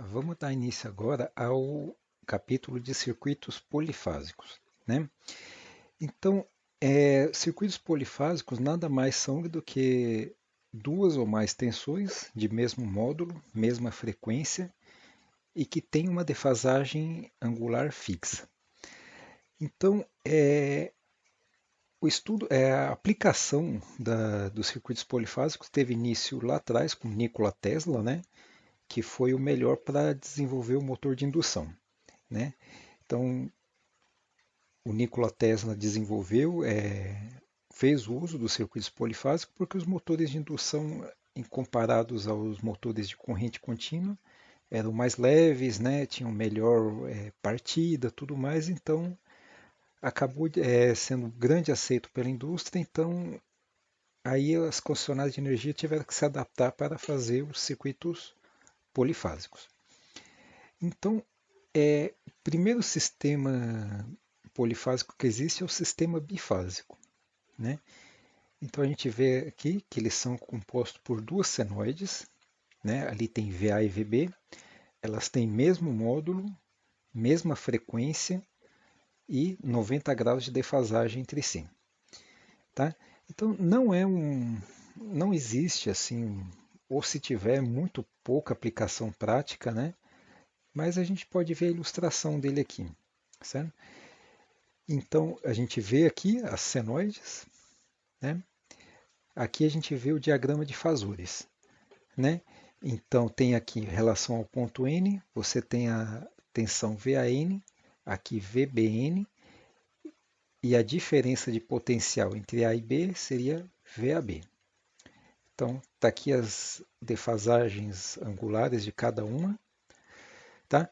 Vamos dar início agora ao capítulo de circuitos polifásicos, né? Então, circuitos polifásicos nada mais são do que duas ou mais tensões de mesmo módulo, mesma frequência e que tem uma defasagem angular fixa. Então, a aplicação dos circuitos polifásicos teve início lá atrás com Nikola Tesla, né? Que foi o melhor para desenvolver o motor de indução, né? Então, o Nikola Tesla desenvolveu, fez o uso dos circuitos polifásicos porque os motores de indução, em comparados aos motores de corrente contínua, eram mais leves, né? Tinham melhor partida, tudo mais, então acabou sendo grande aceito pela indústria, então aí as concessionárias de energia tiveram que se adaptar para fazer os circuitos polifásicos. Então, o primeiro sistema polifásico que existe é o sistema bifásico, né? Então a gente vê aqui que eles são compostos por duas senoides, né? Ali tem VA e VB, elas têm mesmo módulo, mesma frequência e 90 graus de defasagem entre si, tá? Então não existe assim, ou se tiver muito pouca aplicação prática, né? Mas a gente pode ver a ilustração dele aqui, certo? Então a gente vê aqui as senoides, né? Aqui a gente vê o diagrama de fasores, né? Então tem aqui em relação ao ponto N, você tem a tensão VAN, aqui VBN, e a diferença de potencial entre A e B seria VAB. Então está aqui as defasagens angulares de cada uma, tá?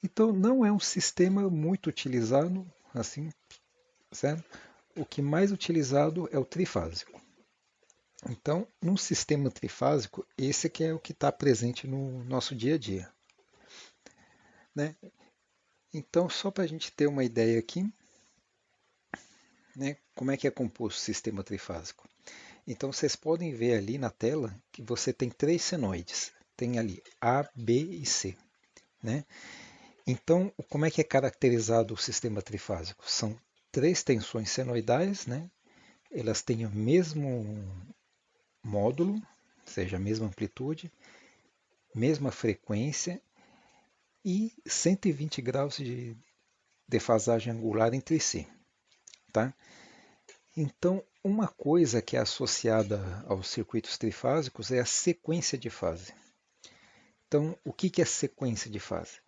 Então não é um sistema muito utilizado, assim, certo? O que mais utilizado é o trifásico. Então, num sistema trifásico, esse que é o que está presente no nosso dia a dia, né? Então, só para a gente ter uma ideia aqui, né, como é que é composto o sistema trifásico. Então, vocês podem ver ali na tela que você tem três senoides. Tem ali A, B e C, né? Então, como é que é caracterizado o sistema trifásico? São três tensões senoidais, né? Elas têm o mesmo módulo, ou seja, a mesma amplitude, mesma frequência e 120 graus de defasagem angular entre si, tá? Então, uma coisa que é associada aos circuitos trifásicos é a sequência de fase. Então, o que é sequência de fase?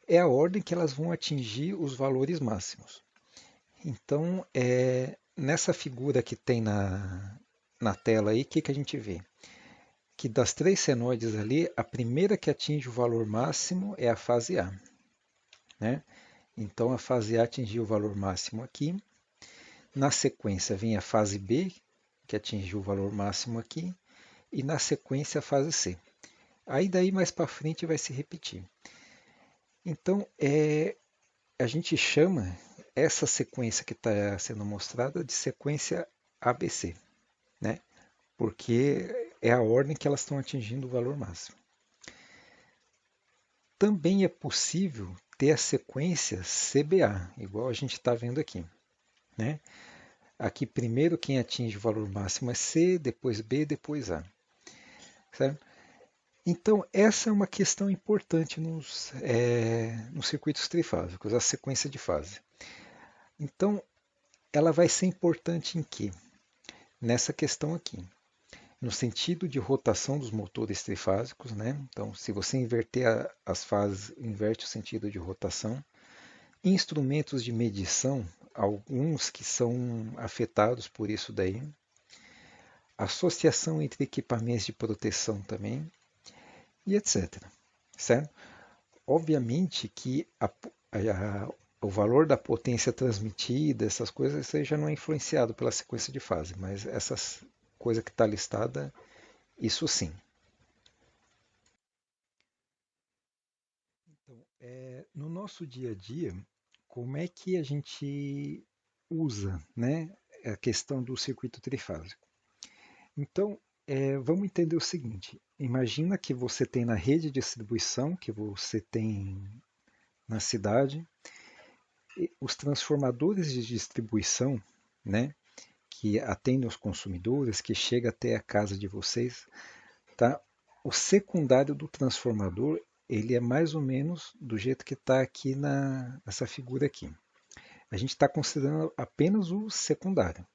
É a ordem que elas vão atingir os valores máximos. Então, nessa figura que tem na tela aí, o que a gente vê? Que das três senoides ali, a primeira que atinge o valor máximo é a fase A, né? Então, a fase A atingiu o valor máximo aqui. Na sequência vem a fase B, que atingiu o valor máximo aqui. E na sequência a fase C. Aí daí mais para frente vai se repetir. Então, a gente chama essa sequência que está sendo mostrada de sequência ABC, né? Porque é a ordem que elas estão atingindo o valor máximo. Também é possível ter a sequência CBA, igual a gente está vendo aqui, né? Aqui primeiro quem atinge o valor máximo é C, depois B, depois A. Certo? Então essa é uma questão importante nos circuitos trifásicos, a sequência de fase. Então ela vai ser importante em quê? Nessa questão aqui. No sentido de rotação dos motores trifásicos, né? Então, se você inverter as fases, inverte o sentido de rotação. Instrumentos de medição, alguns que são afetados por isso daí. Associação entre equipamentos de proteção também, e etc. Certo? Obviamente que o valor da potência transmitida, essas coisas, isso aí já não é influenciado pela sequência de fase, mas essas coisa que está listada, isso sim. Então, no nosso dia a dia, como é que a gente usa, né, a questão do circuito trifásico? Então, vamos entender o seguinte: imagina que você tem na rede de distribuição, que você tem na cidade, os transformadores de distribuição, né, que atendem os consumidores, que chega até a casa de vocês, tá? O secundário do transformador, ele é mais ou menos do jeito que está aqui nessa figura aqui. A gente está considerando apenas o secundário,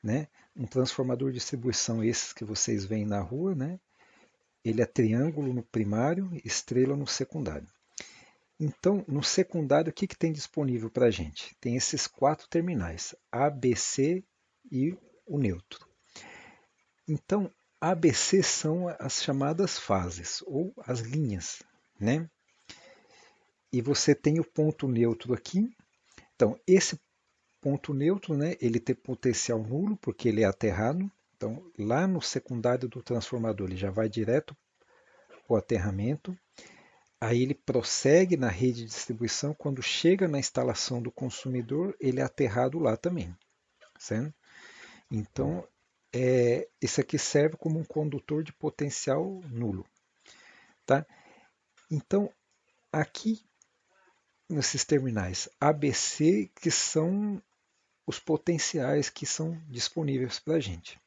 né? Um transformador de distribuição, esses que vocês veem na rua, né? Ele é triângulo no primário, estrela no secundário. Então, no secundário, o que tem disponível para a gente? Tem esses 4 terminais, A, B, C e o neutro. Então, A, B, C são as chamadas fases, ou as linhas, né? E você tem o ponto neutro aqui. Então, esse ponto neutro, né, ele tem potencial nulo, porque ele é aterrado. Então, lá no secundário do transformador, ele já vai direto para o aterramento. Aí ele prossegue na rede de distribuição. Quando chega na instalação do consumidor, ele é aterrado lá também. Certo? Então, isso aqui serve como um condutor de potencial nulo. Tá? Então, aqui nesses terminais ABC, que são os potenciais que são disponíveis para a gente.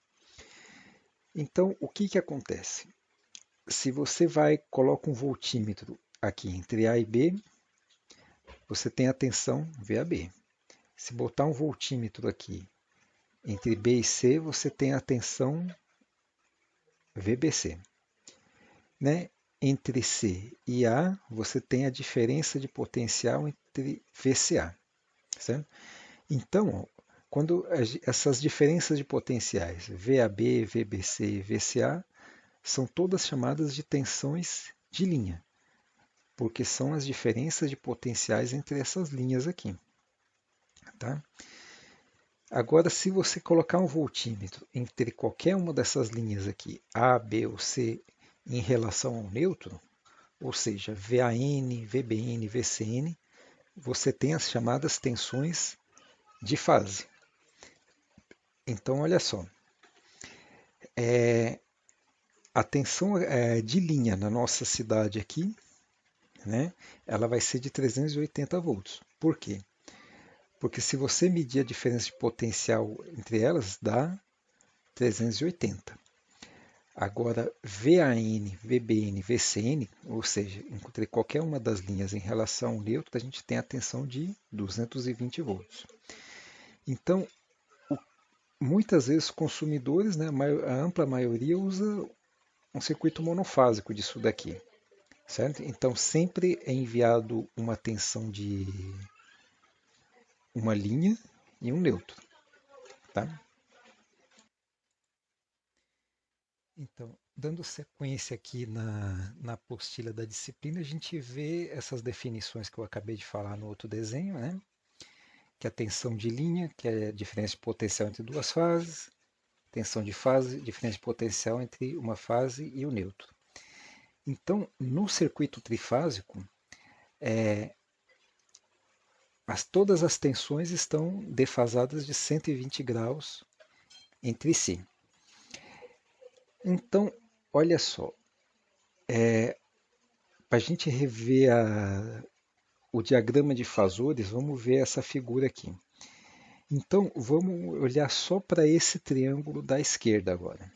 Então, o que acontece? Se você coloca um voltímetro aqui entre A e B, você tem a tensão VAB. Se botar um voltímetro aqui entre B e C, você tem a tensão VBC. Né? Entre C e A, você tem a diferença de potencial entre VCA. Certo? Então, quando essas diferenças de potenciais VAB, VBC e VCA são todas chamadas de tensões de linha, porque são as diferenças de potenciais entre essas linhas aqui. Tá? Agora, se você colocar um voltímetro entre qualquer uma dessas linhas aqui, A, B ou C, em relação ao neutro, ou seja, VAN, VBN, VCN, você tem as chamadas tensões de fase. Então, olha só, a tensão de linha na nossa cidade aqui, né, ela vai ser de 380 volts. Por quê? Porque se você medir a diferença de potencial entre elas, dá 380. Agora, VAN, VBN, VCN, ou seja, entre qualquer uma das linhas em relação ao neutro, a gente tem a tensão de 220 volts. Então, muitas vezes os consumidores, né, a ampla maioria, usa um circuito monofásico disso daqui. Certo? Então, sempre é enviado uma tensão de uma linha e um neutro. Tá? Então, dando sequência aqui na apostila da disciplina, a gente vê essas definições que eu acabei de falar no outro desenho, né? Que é a tensão de linha, que é a diferença de potencial entre duas fases, tensão de fase, diferença de potencial entre uma fase e o neutro. Então, no circuito trifásico, todas as tensões estão defasadas de 120 graus entre si. Então, olha só, para a gente rever o diagrama de fasores, vamos ver essa figura aqui. Então, vamos olhar só para esse triângulo da esquerda agora,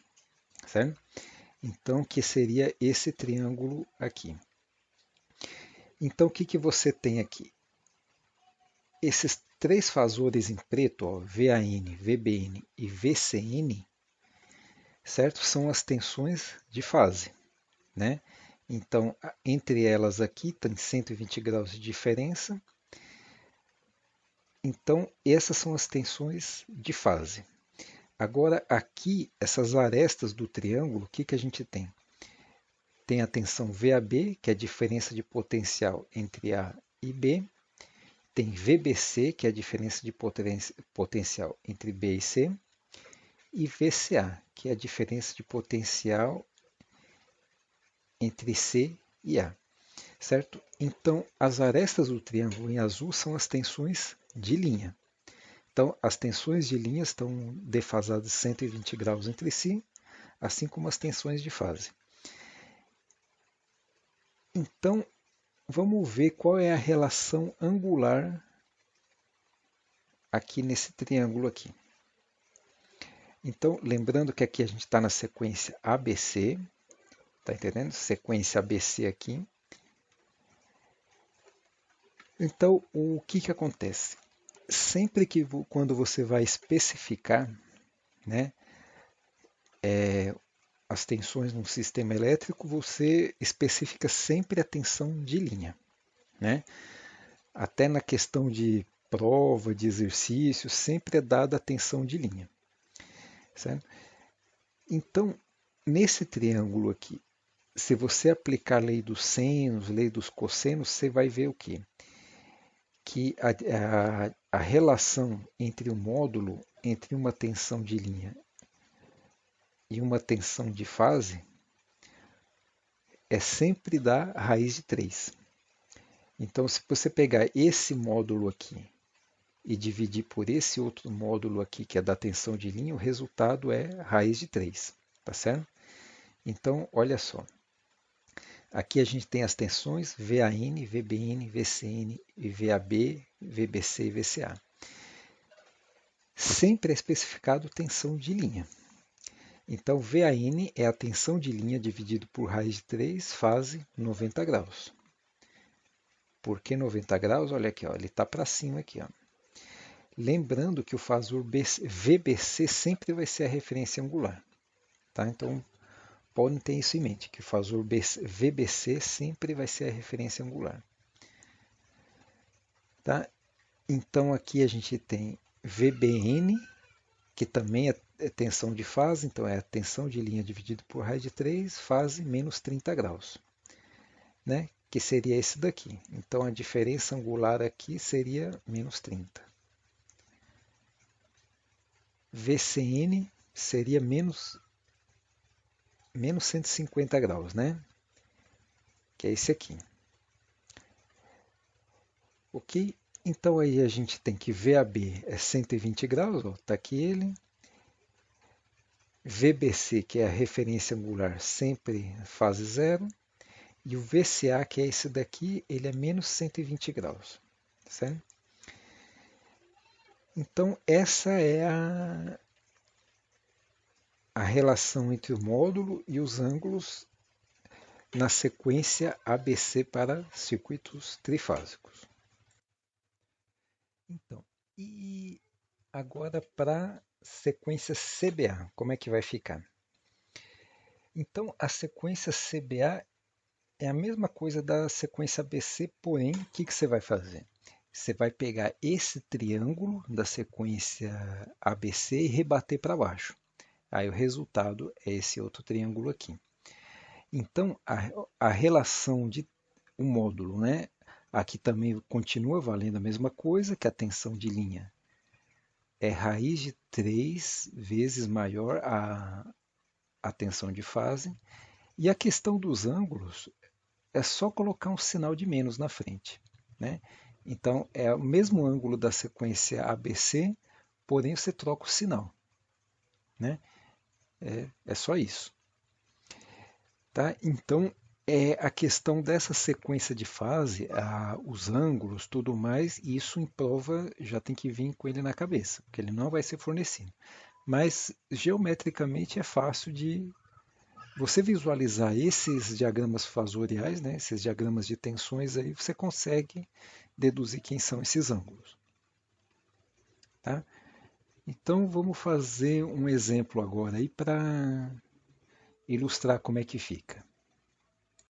certo? Então, que seria esse triângulo aqui. Então, o que você tem aqui? Esses 3 fasores em preto, ó, VAN, VBN e VCN, certo? São as tensões de fase, né? Então, entre elas aqui tem 120 graus de diferença. Então, essas são as tensões de fase. Agora, aqui, essas arestas do triângulo, o que a gente tem? Tem a tensão VAB, que é a diferença de potencial entre A e B. Tem VBC, que é a diferença de potencial entre B e C. E VCA, que é a diferença de potencial entre C e A. Certo? Então, as arestas do triângulo em azul são as tensões de linha. Então, as tensões de linha estão defasadas 120 graus entre si, assim como as tensões de fase. Então, vamos ver qual é a relação angular aqui nesse triângulo aqui. Então, lembrando que aqui a gente está na sequência ABC, tá entendendo? Sequência ABC aqui. Então, o que que acontece? Sempre que quando você vai especificar, né, as tensões num sistema elétrico, você especifica sempre a tensão de linha, né? Até na questão de prova, de exercício, sempre é dada a tensão de linha, certo? Então, nesse triângulo aqui, se você aplicar a lei dos senos, lei dos cossenos, você vai ver o quê? Que a relação entre o módulo, entre uma tensão de linha e uma tensão de fase, é sempre da raiz de 3. Então, se você pegar esse módulo aqui e dividir por esse outro módulo aqui, que é da tensão de linha, o resultado é raiz de 3, tá certo? Então, olha só. Aqui a gente tem as tensões VAN, VBN, VCN, e VAB, VBC e VCA. Sempre é especificado tensão de linha. Então, VAN é a tensão de linha dividido por raiz de 3, fase 90 graus. Por que 90 graus? Olha aqui, ó, ele está para cima aqui. Ó. Lembrando que o fasor VBC sempre vai ser a referência angular. Tá? Então, podem ter isso em mente, que o fasor VBC sempre vai ser a referência angular. Tá? Então, aqui a gente tem VBN, que também é tensão de fase, então é a tensão de linha dividido por raiz de 3, fase menos 30 graus, né? Que seria esse daqui. Então, a diferença angular aqui seria menos 30. VCN seria menos 150 graus, né? Que é esse aqui. Ok? Então aí a gente tem que VAB é 120 graus, está aqui ele. VBC, que é a referência angular, sempre fase zero. E o VCA, que é esse daqui, ele é menos 120 graus. Certo? Então essa é a relação entre o módulo e os ângulos na sequência ABC para circuitos trifásicos. Então, e agora para sequência CBA, como é que vai ficar? Então, a sequência CBA é a mesma coisa da sequência ABC, porém, o que você vai fazer? Você vai pegar esse triângulo da sequência ABC e rebater para baixo. Aí o resultado é esse outro triângulo aqui. Então, a relação de um módulo, né? Aqui também continua valendo a mesma coisa, que a tensão de linha é raiz de 3 vezes maior a tensão de fase. E a questão dos ângulos é só colocar um sinal de menos na frente, né? Então, é o mesmo ângulo da sequência ABC, porém você troca o sinal, né? É só isso. Tá? Então, é a questão dessa sequência de fase, os ângulos, tudo mais, isso em prova já tem que vir com ele na cabeça, porque ele não vai ser fornecido. Mas geometricamente é fácil de você visualizar esses diagramas fasoriais, né, esses diagramas de tensões aí, você consegue deduzir quem são esses ângulos. Tá? Então vamos fazer um exemplo agora aí para ilustrar como é que fica.